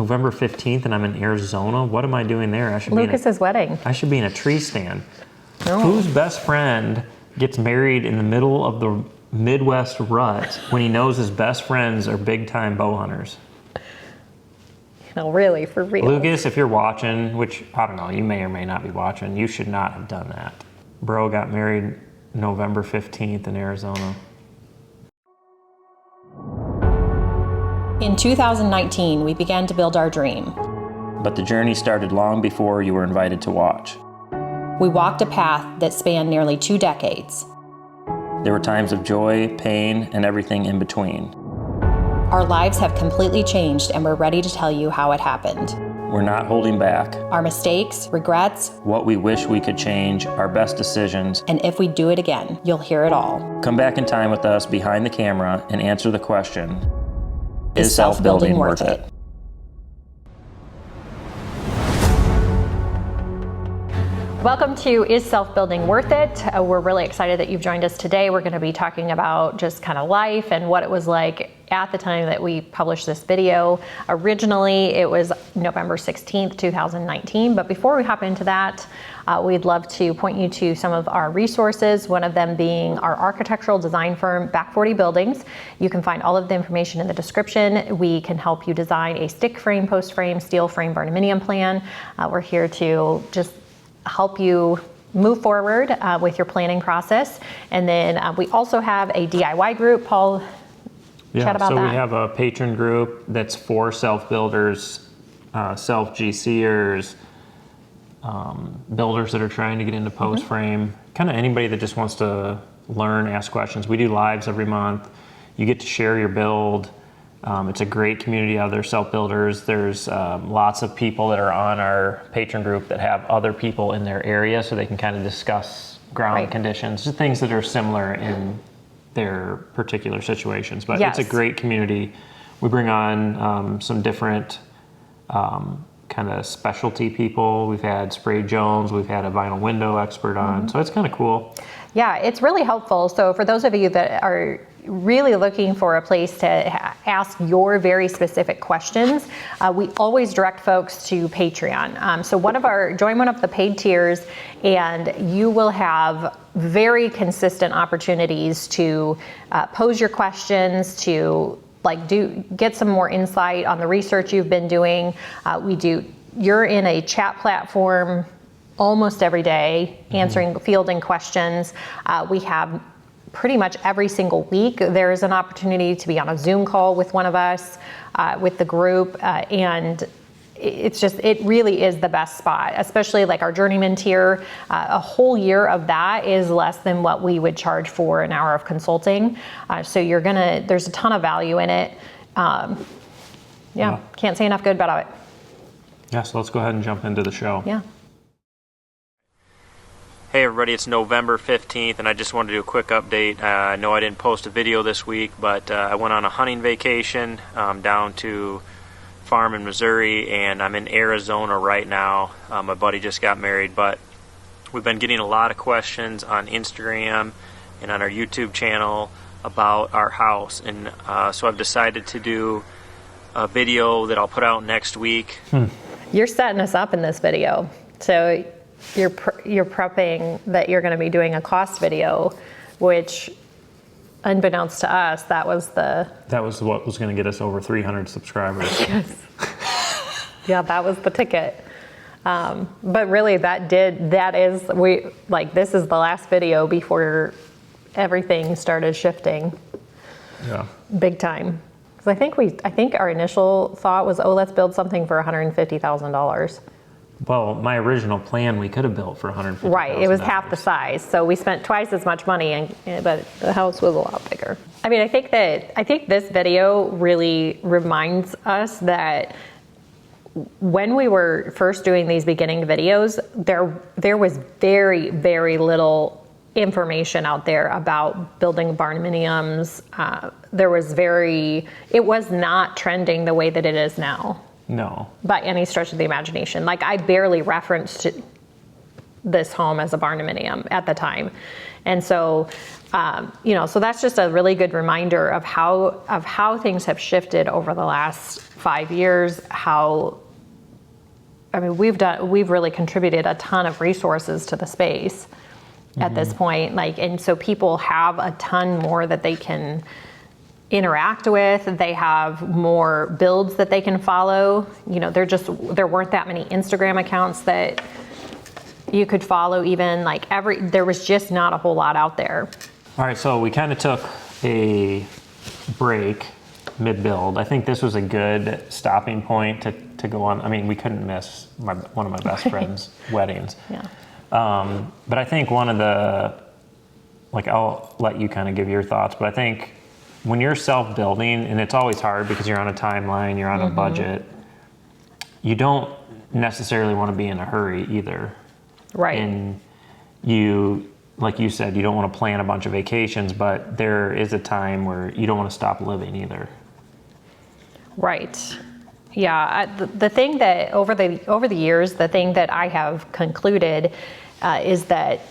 November 15th and I'm in Arizona. What am I doing there? Lucas's wedding. I should be in a tree stand. Oh. Whose best friend gets married in the middle of the Midwest rut when he knows his best friends are big time bow hunters? No, really, for real. Lucas, if you're watching, which I don't know, you may or may not be watching, you should not have done that. Bro got married November 15th in Arizona. In 2019, we began to build our dream. But the journey started long before you were invited to watch. We walked a path that spanned nearly 2 decades. There were times of joy, pain, and everything in between. Our lives have completely changed, and we're ready to tell you how it happened. We're not holding back. Our mistakes, regrets, What we wish we could change, our best decisions. and if we do it again, you'll hear it all. Come back in time with us behind the camera and answer the question, Is self-building worth it? Welcome to Is Self-Building Worth It? We're really excited that you've joined us today. We're going to be talking about just kind of life and what it was like at the time that we published this video. Originally, it was November 16th, 2019. But before we hop into that, we'd love to point you to some of our resources, one of them being our architectural design firm, Back 40 Buildings. You can find all of the information in the description. We can help you design a stick frame, post frame, steel frame, Barndominium plan. We're here to just help you move forward with your planning process. And then we also have a DIY group. Paul, chat about that. So we have a patron group that's for self-builders, self-GCers, builders that are trying to get into post frame, kind of anybody that just wants to learn, ask questions. We do lives every month. You get to share your build. It's a great community of other self-builders. There's lots of people that are on our patron group that have other people in their area, so they can kind of discuss ground conditions, just things that are similar in their particular situations. But it's a great community. We bring on some different kind of specialty people. We've had Spray Jones, we've had a vinyl window expert on, so it's kind of cool. Yeah, it's really helpful. So for those of you that are really looking for a place to ask your very specific questions, we always direct folks to Patreon. So join one of the paid tiers, and you will have very consistent opportunities to pose your questions, to get some more insight on the research you've been doing. You're in a chat platform almost every day, fielding questions. We have pretty much every single week, there is an opportunity to be on a Zoom call with one of us, with the group, and it really is the best spot, especially like our journeyman tier. A whole year of that is less than what we would charge for an hour of consulting. So there's a ton of value in it. Can't say enough good about it. Yeah, so let's go ahead and jump into the show. Yeah. Hey everybody, it's November 15th and I just wanted to do a quick update. I know I didn't post a video this week, but I went on a hunting vacation down to farm in Missouri, and I'm in Arizona right now. My buddy just got married, but we've been getting a lot of questions on Instagram and on our YouTube channel about our house, and so I've decided to do a video that I'll put out next week. You're setting us up in this video. So you're prepping that you're going to be doing a cost video, which, unbeknownst to us, that was what was going to get us over 300 subscribers. Yes. Yeah, that was the ticket. But really, this is the last video before everything started shifting. Yeah. Big time. Because I think our initial thought was, let's build something for $150,000. Well, my original plan, we could have built for $150,000. Right, it was half the size, so we spent twice as much money, but the house was a lot bigger. I mean, I think this video really reminds us that when we were first doing these beginning videos, there was very, very little information out there about building barndominiums. It was not trending the way that it is now. No. By any stretch of the imagination. Like, I barely referenced this home as a barndominium at the time. And so, so that's just a really good reminder of how things have shifted over the last 5 years. We've really contributed a ton of resources to the space at this point. And so people have a ton more that they can interact with. They have more builds that they can follow. There weren't that many Instagram accounts that you could follow even. There was just not a whole lot out there. All right, so we kind of took a break mid-build. I think this was a good stopping point to go on. I mean, we couldn't miss one of my best friend's weddings. Yeah. But I think one of the, I'll let you kind of give your thoughts, but I think when you're self-building, and it's always hard because you're on a timeline, you're on a budget, you don't necessarily want to be in a hurry either. Right. And you, like you said, you don't want to plan a bunch of vacations, but there is a time where you don't want to stop living either. Right. Yeah. The thing that over the years, the thing that I have concluded is that,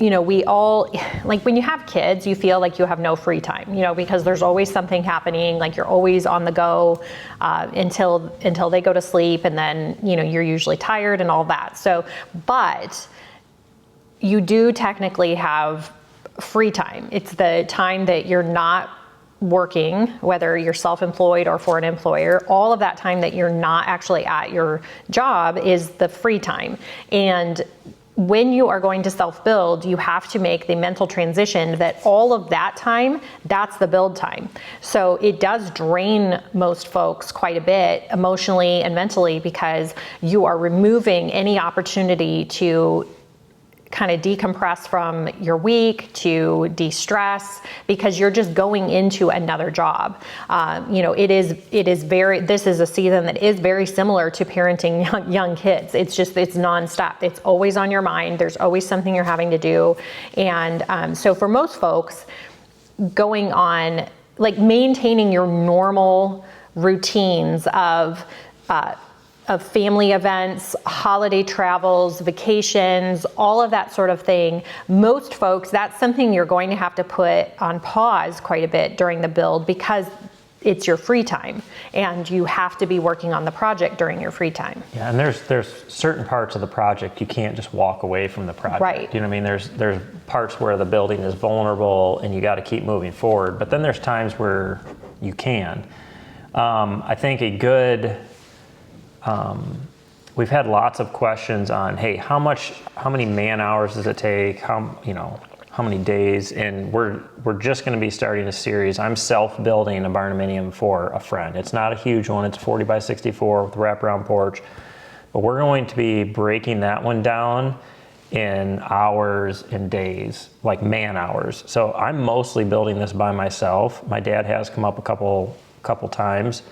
we all, when you have kids, you feel like you have no free time, because there's always something happening, you're always on the go until they go to sleep, and then, you're usually tired and all that. So, but you do technically have free time. It's the time that you're not working, whether you're self-employed or for an employer. All of that time that you're not actually at your job is the free time. And when you are going to self-build, you have to make the mental transition that all of that time, that's the build time. So it does drain most folks quite a bit emotionally and mentally, because you are removing any opportunity to kind of decompress from your week, to de-stress, because you're just going into another job. This is a season that is very similar to parenting young kids. It's nonstop. It's always on your mind. There's always something you're having to do. And so for most folks, going on, maintaining your normal routines of family events, holiday travels, vacations, all of that sort of thing. Most folks, that's something you're going to have to put on pause quite a bit during the build, because it's your free time and you have to be working on the project during your free time. Yeah, and there's certain parts of the project you can't just walk away from the project. Right. You know what I mean? There's parts where the building is vulnerable and you got to keep moving forward, but then there's times where you can. I think a good we've had lots of questions on, hey, how many man hours does it take? How many days? And we're just going to be starting a series. I'm self-building a Barndominium for a friend. It's not a huge one. It's 40 by 64 with a wraparound porch. But we're going to be breaking that one down in hours and days, like man hours. So I'm mostly building this by myself. My dad has come up a couple times.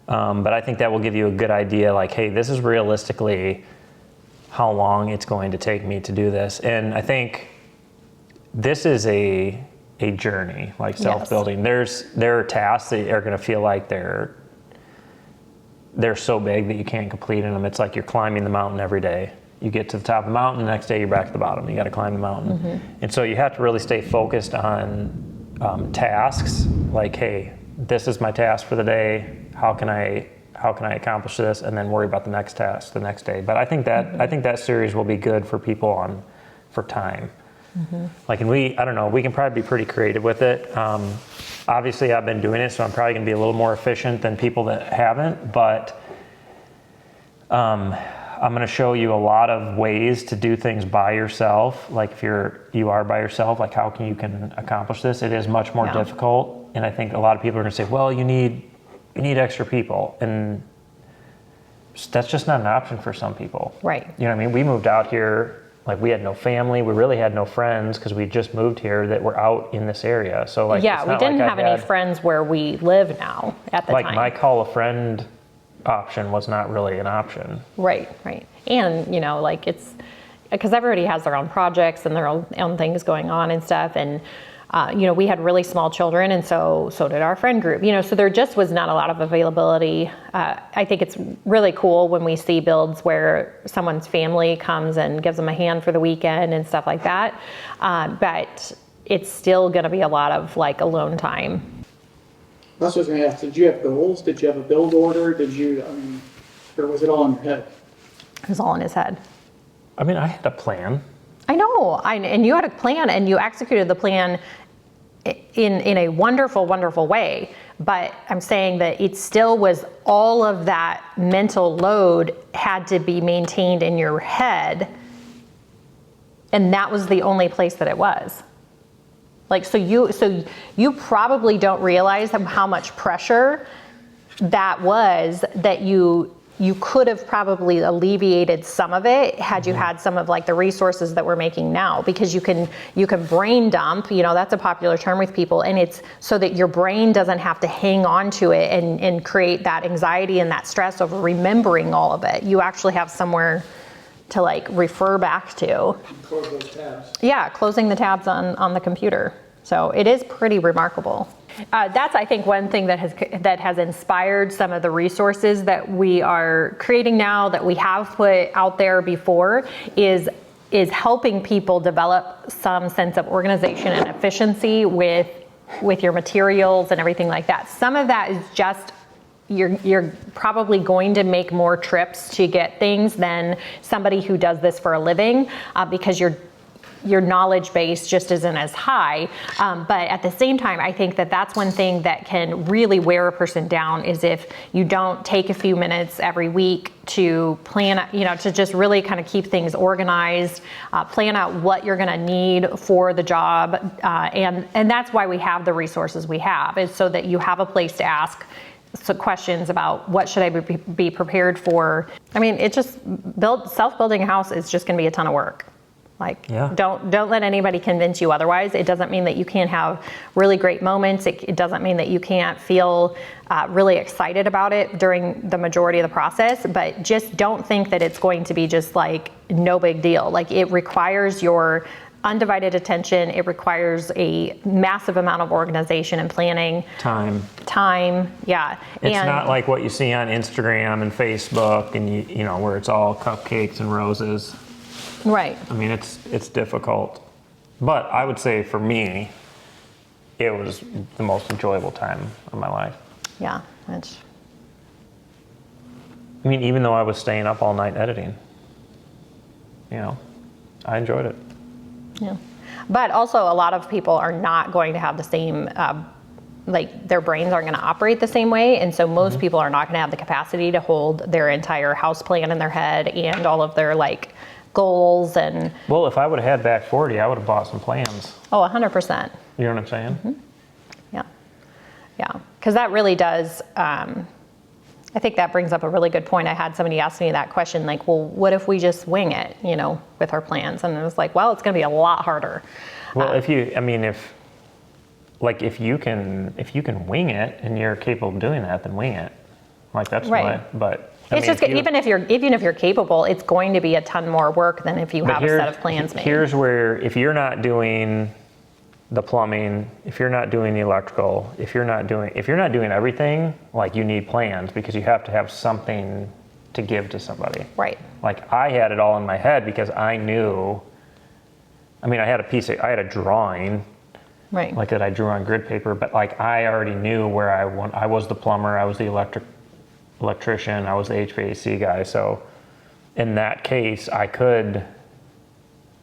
But I think that will give you a good idea, hey, this is realistically how long it's going to take me to do this. And I think this is a journey, self-building. Yes. There are tasks that are going to feel like they're so big that you can't complete in them. It's like you're climbing the mountain every day. You get to the top of the mountain, the next day you're back at the bottom. You got to climb the mountain. Mm-hmm. And so you have to really stay focused on tasks, hey, this is my task for the day. How can I accomplish this, and then worry about the next task the next day. But I think that series will be good for people for time. Mm-hmm. And I don't know, we can probably be pretty creative with it. Obviously I've been doing it, so I'm probably going to be a little more efficient than people that haven't, but I'm going to show you a lot of ways to do things by yourself. If you are by yourself, how you can accomplish this. It is much more difficult, and I think a lot of people are going to say, well, you need extra people, and that's just not an option for some people. Right. You know what I mean? We moved out here, we had no family, we really had no friends, because we just moved here that were out in this area. So we didn't have any friends where we live now at the time. My call a friend option was not really an option. Right. And it's because everybody has their own projects and their own things going on and stuff, and we had really small children, and so did our friend group. So there just was not a lot of availability. I think it's really cool when we see builds where someone's family comes and gives them a hand for the weekend and stuff like that. But it's still going to be a lot of like alone time. That's what I was going to ask. Did you have goals? Did you have a build order? Or was it all in your head? It was all in his head. I mean, I had a plan. I know, and you had a plan, and you executed the plan in a wonderful, wonderful way. But I'm saying that it still was all of that mental load had to be maintained in your head, and that was the only place that it was. Like, so you probably don't realize how much pressure that was, that you could have probably alleviated some of it had you had some of like the resources that we're making now, because you can brain dump, that's a popular term with people, and it's so that your brain doesn't have to hang on to it and create that anxiety and that stress over remembering all of it. You actually have somewhere to like refer back to. Close those tabs. Yeah, closing the tabs on the computer. So it is pretty remarkable. That's, I think, one thing that has inspired some of the resources that we are creating now, that we have put out there before, is helping people develop some sense of organization and efficiency with your materials and everything like that. Some of that is just you're probably going to make more trips to get things than somebody who does this for a living, because your knowledge base just isn't as high. But at the same time, I think that that's one thing that can really wear a person down, is if you don't take a few minutes every week to plan, to just really kind of keep things organized, plan out what you're going to need for the job. And that's why we have the resources we have, is so that you have a place to ask some questions about what should I be prepared for. I mean, it just self-building a house is just going to be a ton of work. Like, yeah. Don't let anybody convince you otherwise. It doesn't mean that you can't have really great moments. It doesn't mean that you can't feel really excited about it during the majority of the process, but just don't think that it's going to be just like no big deal. Like, it requires your undivided attention. It requires a massive amount of organization and planning. Time, yeah. It's not like what you see on Instagram and Facebook, and you know, where it's all cupcakes and roses. Right. I mean, it's difficult, but I would say for me, it was the most enjoyable time of my life. Yeah. I mean, even though I was staying up all night editing, I enjoyed it. Yeah. But also, a lot of people are not going to have the same, their brains aren't going to operate the same way. And so most people are not going to have the capacity to hold their entire house plan in their head and all of their goals. And well, if I would have had back 40, I would have bought some plans. Oh, 100%. You know what I'm saying? Mm-hmm. Yeah. Because that really does, I think that brings up a really good point. I had somebody ask me that question, like, well, what if we just wing it, with our plans? And it was like, well, it's going to be a lot harder. Well, if you can wing it and you're capable of doing that, then wing it. Like, that's right. But it's just, even if you're capable, it's going to be a ton more work than if you have a set of plans made. Here's where, if you're not doing the plumbing, if you're not doing the electrical, if you're not doing everything, you need plans, because you have to have something to give to somebody. Right. Like, I had it all in my head because I knew, I had a drawing, right, that I drew on grid paper, but I already knew where I was the plumber, I was the electrician, I was the HVAC guy. So in that case, I could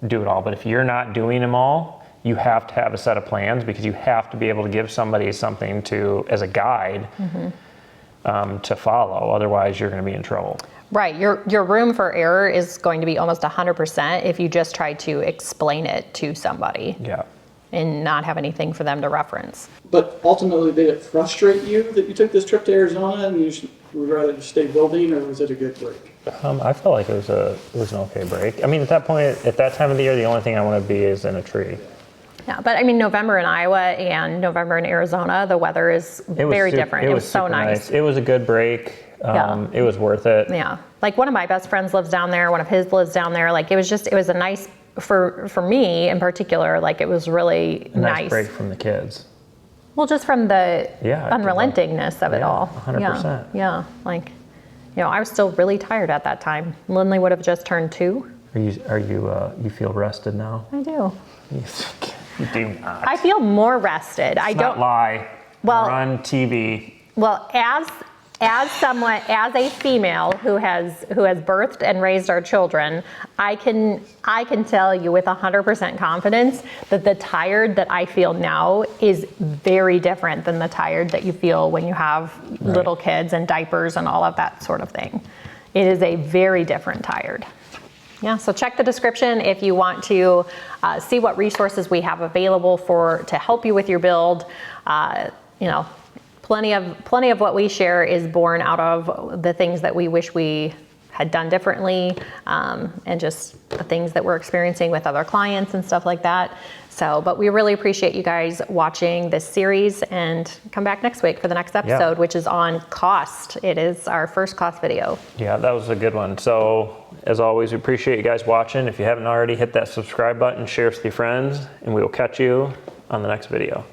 do it all. But if you're not doing them all, you have to have a set of plans, because you have to be able to give somebody something as a guide to follow. Otherwise, you're going to be in trouble. Right. Your room for error is going to be almost 100% if you just try to explain it to somebody. Yeah. And not have anything for them to reference. But ultimately, did it frustrate you that you took this trip to Arizona and you would rather just stay building, or was it a good break? I felt like it was an okay break. At that point, at that time of the year, the only thing I want to be is in a tree. Yeah, but November in Iowa and November in Arizona, the weather is very different. It was so nice. It was a good break. It was worth it. Yeah. One of my best friends lives down there. One of his lives down there. It was a nice for me in particular, like it was really A nice nice. break from the kids. Well, just from the Yeah, unrelentingness of it yeah, all. 100%. Yeah, like, I was still really tired at that time. Lindley would have just turned 2. You feel rested now? I do. You do not. I feel more rested. I Let's don't. not lie. Well- We're on TV. Well, as someone, as a female who has birthed and raised our children, I can tell you with 100% confidence that the tired that I feel now is very different than the tired that you feel when you have little kids and diapers and all of that sort of thing. It is a very different tired. Yeah, so check the description if you want to see what resources we have available to help you with your build. Plenty of what we share is born out of the things that we wish we had done differently, and just the things that we're experiencing with other clients and stuff like that. So, but we really appreciate you guys watching this series, and come back next week for the next episode, which is on cost. It is our first cost video. Yeah, that was a good one. So, as always, we appreciate you guys watching. If you haven't already, hit that subscribe button, share with your friends, and we will catch you on the next video.